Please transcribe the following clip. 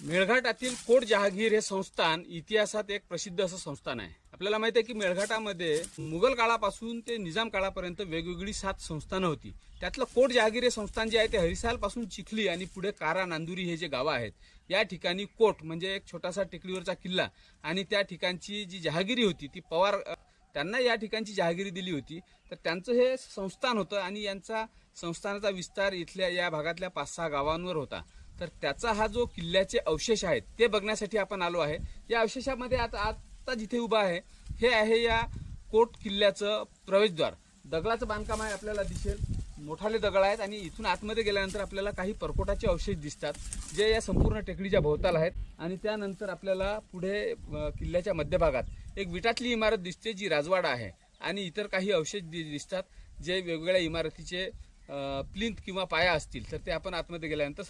मेळघाटातील कोट जहागीर हे संस्थान इतिहासात एक प्रसिद्ध असं संस्थान आहे. आपल्याला माहिती आहे की मेळघाटामध्ये मुघल काळापासून ते निजाम काळापर्यंत वेगवेगळी 7 संस्थानं होती. त्यातलं कोट जहागीर हे संस्थान जे आहे ते हरिसालपासून चिखली आणि पुढे कारा नांदुरी हे जे गावं आहेत या ठिकाणी कोट म्हणजे एक छोटासा टेकडीवरचा किल्ला आणि त्या ठिकाणची जी जहागिरी होती ती पवार त्यांना या ठिकाणची जहागिरी दिली होती. तर त्यांचं हे संस्थान होतं आणि यांचा संस्थानाचा विस्तार इथल्या या भागातल्या 5-6 गावांवर होता. तर त्याचा हा जो किल्ल्याचे अवशेष आहेत ते बघण्यासाठी आपण आलो आहे. या अवशेषामध्ये आता जिथे उभा आहे हे आहे या कोट किल्ल्याचं प्रवेशद्वार. दगडाचं बांधकाम आहे, आपल्याला दिसेल मोठाले दगड आहेत आणि इथून आतमध्ये गेल्यानंतर आपल्याला काही परकोटाचे अवशेष दिसतात जे या संपूर्ण टेकडीच्या भोवताल आहेत. आणि त्यानंतर आपल्याला पुढे किल्ल्याच्या मध्यभागात एक विटातली इमारत दिसते जी राजवाडा आहे आणि इतर काही अवशेष दिसतात जे वेगवेगळ्या इमारतीचे प्लिंथ किंवा पाया असतील. तर ते आपण आतमध्ये गेल्यानंतर